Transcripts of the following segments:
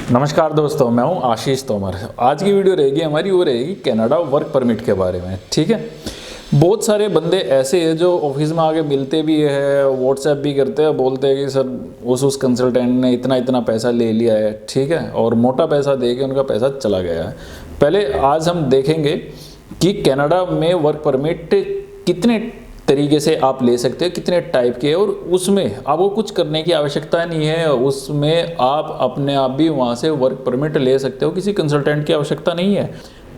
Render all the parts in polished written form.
नमस्कार दोस्तों, मैं हूं आशीष तोमर। आज की वीडियो रहेगी हमारी, वो रहेगी कनाडा वर्क परमिट के बारे में। ठीक है, बहुत सारे बंदे ऐसे हैं जो ऑफिस में आके मिलते भी है, व्हाट्सएप भी करते हैं, बोलते हैं कि सर उस कंसल्टेंट ने इतना इतना पैसा ले लिया है। ठीक है, और मोटा पैसा दे के उनका पैसा चला गया है। पहले आज हम देखेंगे कि कनाडा में वर्क परमिट कितने तरीके से आप ले सकते हो, कितने टाइप के, और उसमें आपको कुछ करने की आवश्यकता नहीं है। उसमें आप अपने आप भी वहाँ से वर्क परमिट ले सकते हो, किसी कंसल्टेंट की आवश्यकता नहीं है।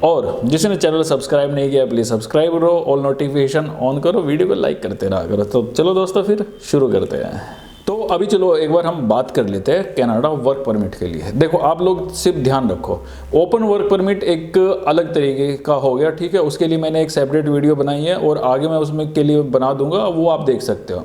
और जिसने चैनल सब्सक्राइब नहीं किया प्लीज़ सब्सक्राइब करो, ऑल नोटिफिकेशन ऑन करो, वीडियो को लाइक करते रहा करो। तो चलो दोस्तों फिर शुरू करते हैं। तो अभी चलो एक बार हम बात कर लेते हैं कनाडा वर्क परमिट के लिए। देखो आप लोग सिर्फ ध्यान रखो, ओपन वर्क परमिट एक अलग तरीके का हो गया। ठीक है, उसके लिए मैंने एक सेपरेट वीडियो बनाई है और आगे मैं उसमें के लिए बना दूंगा, वो आप देख सकते हो।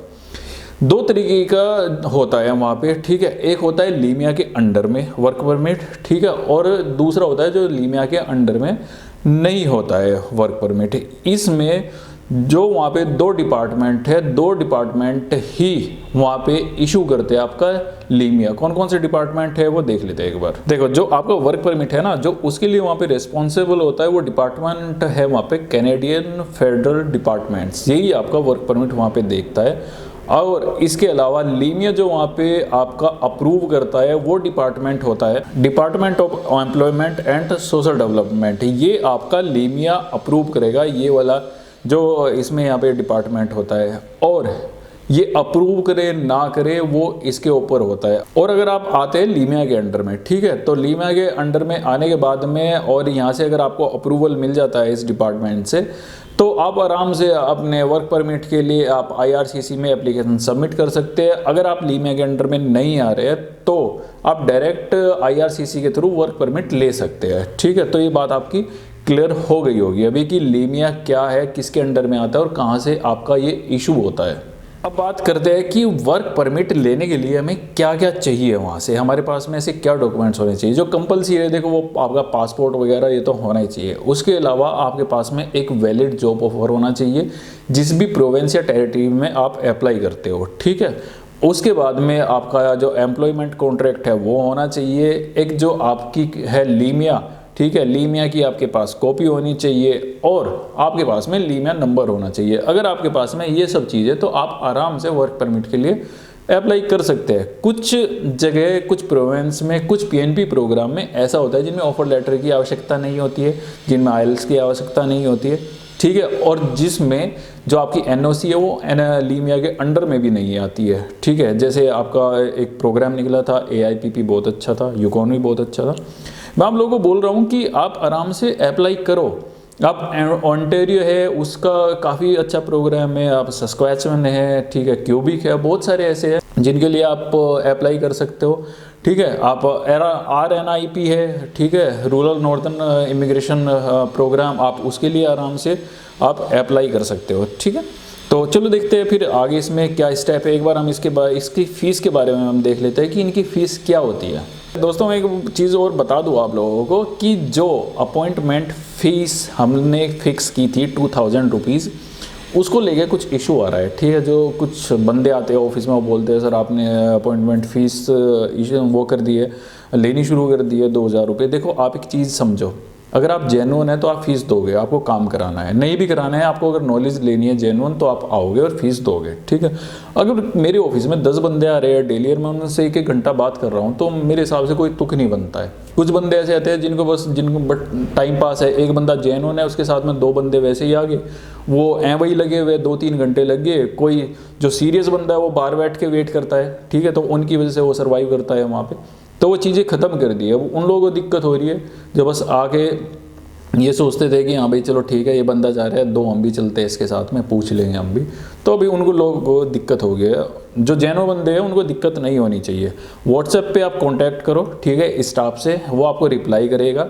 दो तरीके का होता है वहाँ पे। ठीक है, एक होता है लीमिया के अंडर में वर्क परमिट, ठीक है, और दूसरा होता है जो लीमिया के अंडर में नहीं होता है वर्क परमिट। इसमें जो वहाँ पे दो डिपार्टमेंट है, दो डिपार्टमेंट ही वहाँ पे इशू करते हैं आपका लीमिया। कौन कौन से डिपार्टमेंट है वो देख लेते हैं एक बार। देखो जो आपका वर्क परमिट है ना, जो उसके लिए वहाँ पे रिस्पॉन्सिबल होता है वो डिपार्टमेंट है वहाँ पे कैनेडियन फेडरल डिपार्टमेंट्स, यही आपका वर्क परमिट वहाँ पे देखता है। और इसके अलावा लीमिया जो वहाँ पे आपका अप्रूव करता है वो डिपार्टमेंट होता है department of employment and social development. ये आपका लीमिया अप्रूव करेगा, ये वाला जो इसमें यहाँ पे डिपार्टमेंट होता है। और ये अप्रूव करे ना करे वो इसके ऊपर होता है। और अगर आप आते हैं लीमिया के अंडर में, ठीक है, तो लीमिया के अंडर में आने के बाद में और यहाँ से अगर आपको अप्रूवल मिल जाता है इस डिपार्टमेंट से, तो आप आराम से अपने वर्क परमिट के लिए आप IRCC में एप्लीकेशन सबमिट कर सकते हैं। अगर आप लीमिया के अंडर में नहीं आ रहे तो आप डायरेक्ट IRCC के थ्रू वर्क परमिट ले सकते हैं। ठीक है, तो ये बात आपकी क्लियर हो गई होगी अभी कि लीमिया क्या है, किसके अंडर में आता है और कहाँ से आपका ये इशू होता है। अब बात करते हैं कि वर्क परमिट लेने के लिए हमें क्या क्या चाहिए, वहाँ से हमारे पास में ऐसे क्या डॉक्यूमेंट्स होने चाहिए। जो कंपलसरी है देखो, वो आपका पासपोर्ट वगैरह ये तो होना ही चाहिए। उसके अलावा आपके पास में एक वैलिड जॉब ऑफर होना चाहिए जिस भी प्रोविंस या टेरिटरी में आप अप्लाई करते हो। ठीक है, उसके बाद में आपका जो एम्प्लॉयमेंट कॉन्ट्रैक्ट है वो होना चाहिए। एक जो आपकी है लीमिया, ठीक है, लीमिया की आपके पास कॉपी होनी चाहिए और आपके पास में लीमिया नंबर होना चाहिए। अगर आपके पास में ये सब चीज़ें तो आप आराम से वर्क परमिट के लिए अप्लाई कर सकते हैं। कुछ जगह, कुछ प्रोविंस में, कुछ PNP प्रोग्राम में ऐसा होता है जिनमें ऑफर लेटर की आवश्यकता नहीं होती है, जिनमें IELTS की आवश्यकता नहीं होती है। ठीक है, और जिसमें जो आपकी NOC है वो लीमिया के अंडर में भी नहीं आती है। ठीक है, जैसे आपका एक प्रोग्राम निकला था AIPP, बहुत अच्छा था, यूकॉन भी बहुत अच्छा था। मैं आप लोगों को बोल रहा हूँ कि आप आराम से अप्लाई करो। आप ओंटारियो है उसका काफ़ी अच्छा प्रोग्राम है, आप सस्क्वेचुअन है, ठीक है, क्यूबिक है, बहुत सारे ऐसे हैं जिनके लिए आप अप्लाई कर सकते हो। ठीक है, आप RNIP है, ठीक है, रूरल नॉर्थन इमिग्रेशन प्रोग्राम, आप उसके लिए आराम से आप अप्लाई कर सकते हो। ठीक है, तो चलो देखते हैं फिर आगे इसमें क्या स्टेप है। एक बार हम इसकी फ़ीस के बारे में हम देख लेते हैं कि इनकी फ़ीस क्या होती है। दोस्तों मैं एक चीज़ और बता दूं आप लोगों को कि जो अपॉइंटमेंट फ़ीस हमने फिक्स की थी 2000 रुपीज़, उसको लेके कुछ इशू आ रहा है। ठीक है, जो कुछ बंदे आते हैं ऑफिस में वो बोलते हैं सर आपने अपॉइंटमेंट फ़ीस वो कर दी है, लेनी शुरू कर दी है 2000 रुपये। देखो आप एक चीज़ समझो, अगर आप जेन्युइन है तो आप फीस दोगे, आपको काम कराना है। नहीं भी कराना है आपको, अगर नॉलेज लेनी है जेन्युइन तो आप आओगे और फीस दोगे। ठीक है, अगर मेरे ऑफिस में 10 बंदे आ रहे हैं डेली और मैं उनसे एक घंटा बात कर रहा हूँ तो मेरे हिसाब से कोई तुक नहीं बनता है। कुछ बंदे ऐसे आते हैं जिनको बट टाइम पास है, एक बंदा जेन्युइन है उसके साथ में 2 बंदे वैसे ही आगे, वो वही लगे हुए 2-3 घंटे लग गए। कोई जो सीरियस बंदा है वो बाहर बैठ के वेट करता है। ठीक है, तो उनकी वजह से वो सर्वाइव करता है वहाँ पर। तो वो चीज़ें ख़त्म कर दी है। उन लोगों को दिक्कत हो रही है जो बस आके ये सोचते थे कि हाँ भाई चलो ठीक है ये बंदा जा रहा है, 2 हम भी चलते हैं इसके साथ में, पूछ लेंगे हम भी। तो अभी उनको लोगों को दिक्कत हो गई है। जो जेनो बंदे हैं उनको दिक्कत नहीं होनी चाहिए। व्हाट्सएप पे आप कांटेक्ट करो, ठीक है, स्टाफ से, वो आपको रिप्लाई करेगा।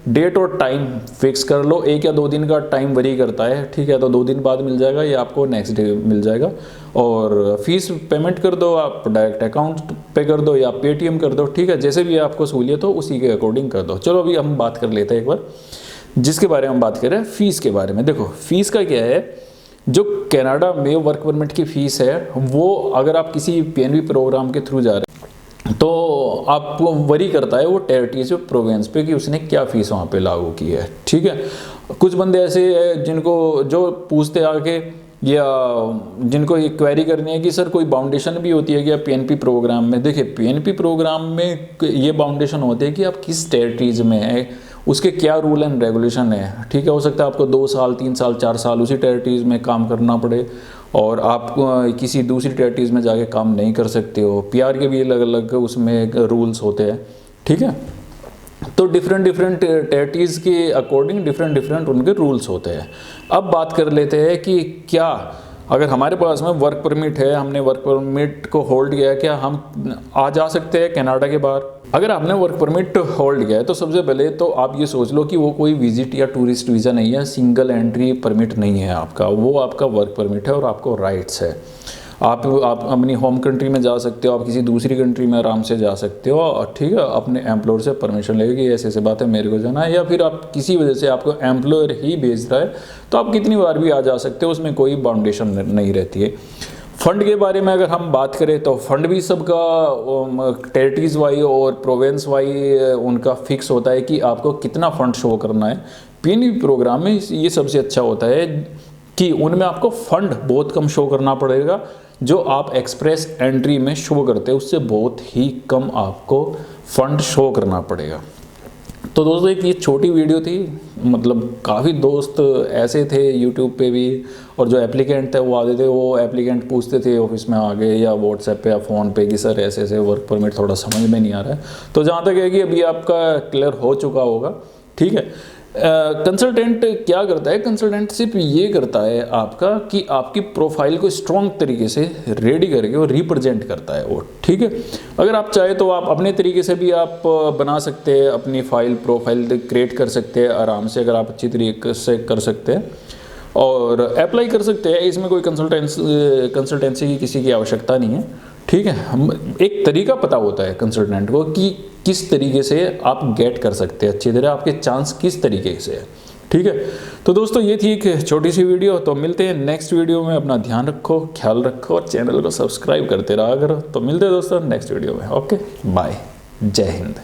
डेट और टाइम फिक्स कर लो, 1 या 2 दिन का टाइम वरी करता है। ठीक है, तो 2 दिन बाद मिल जाएगा या आपको नेक्स्ट डे मिल जाएगा। और फीस पेमेंट कर दो, आप डायरेक्ट अकाउंट पे कर दो या पेटीएम कर दो। ठीक है, जैसे भी आपको सहूलियत हो उसी के अकॉर्डिंग कर दो। चलो अभी हम बात कर लेते हैं एक बार जिसके बारे में हम बात कर रहे हैं, फ़ीस के बारे में। देखो फ़ीस का क्या है, जो कनाडा में वर्क परमिट की फ़ीस है वो अगर आप किसी PNP प्रोग्राम के थ्रू जा रहे हैं तो आपको वरी करता है वो टेरिटरीज पे, प्रोविंस पे, कि उसने क्या फीस वहाँ पे लागू की है। ठीक है, कुछ बंदे ऐसे हैं जिनको जो पूछते आके, या जिनको ये क्वेरी करनी है कि सर कोई बाउंडेशन भी होती है क्या पीएनपी प्रोग्राम में। देखिए पीएनपी प्रोग्राम में ये बाउंडेशन होते हैं कि आप किस टेरिटरीज में है, उसके क्या रूल एंड रेगुलेशन है। ठीक है, हो सकता है आपको 2 साल 3 साल 4 साल उसी टेरिटरीज में काम करना पड़े और आप किसी दूसरी टेरिटरीज में जाके काम नहीं कर सकते हो। पीआर के भी अलग अलग उसमें रूल्स होते हैं। ठीक है, तो डिफरेंट टेरिटरीज के अकॉर्डिंग डिफरेंट उनके रूल्स होते हैं। अब बात कर लेते हैं कि क्या अगर हमारे पास में वर्क परमिट है, हमने वर्क परमिट को होल्ड किया है, क्या हम आ जा सकते हैं कनाडा के बाहर। अगर आपने वर्क परमिट होल्ड किया है तो सबसे पहले तो आप ये सोच लो कि वो कोई विजिट या टूरिस्ट वीज़ा नहीं है, सिंगल एंट्री परमिट नहीं है आपका, वो आपका वर्क परमिट है और आपको राइट्स है। आप अपनी होम कंट्री में जा सकते हो, आप किसी दूसरी कंट्री में आराम से जा सकते हो। ठीक है, अपने एम्प्लॉयर से परमिशन लेके कि ऐसे बात है मेरे को जाना है, या फिर आप किसी वजह से आपको एम्प्लॉयर ही भेज रहा है तो आप कितनी बार भी आ जा सकते हो, उसमें कोई बाउंडेशन नहीं रहती है। फंड के बारे में अगर हम बात करें तो फंड भी सबका टेरिटरीज वाई और प्रोविंस वाई उनका फिक्स होता है कि आपको कितना फंड शो करना है। पीएनपी प्रोग्राम में ये सबसे अच्छा होता है कि उनमें आपको फंड बहुत कम शो करना पड़ेगा, जो आप एक्सप्रेस एंट्री में शो करते हैं उससे बहुत ही कम आपको फंड शो करना पड़ेगा। तो दोस्तों एक ये छोटी वीडियो थी, मतलब काफ़ी दोस्त ऐसे थे यूट्यूब पे भी, और जो एप्लीकेंट थे वो आते थे, वो एप्लीकेंट पूछते थे ऑफिस में आ गए या व्हाट्सएप पे या फ़ोन पे कि सर ऐसे ऐसे वर्क परमिट थोड़ा समझ में नहीं आ रहा है। तो जहाँ तक है कि अभी आपका क्लियर हो चुका होगा। ठीक है, कंसल्टेंट क्या करता है, कंसल्टेंट सिर्फ ये करता है आपका कि आपकी प्रोफाइल को स्ट्रॉन्ग तरीके से रेडी करके वो रिप्रेजेंट करता है वो। ठीक है, अगर आप चाहे तो आप अपने तरीके से भी आप बना सकते हैं, अपनी प्रोफाइल क्रिएट कर सकते हैं आराम से, अगर आप अच्छी तरीके से कर सकते हैं और अप्लाई कर सकते हैं। इसमें कोई कंसल्टेंसी की किसी की आवश्यकता नहीं है। ठीक है, हम एक तरीका पता होता है कंसल्टेंट को कि किस तरीके से आप गेट कर सकते हैं अच्छी तरह, आपके चांस किस तरीके से है। ठीक है, तो दोस्तों ये थी एक छोटी सी वीडियो, तो मिलते हैं नेक्स्ट वीडियो में। अपना ध्यान रखो, ख्याल रखो और चैनल को सब्सक्राइब करते रहा करो। तो मिलते हैं दोस्तों नेक्स्ट वीडियो में। ओके बाय, जय हिंद।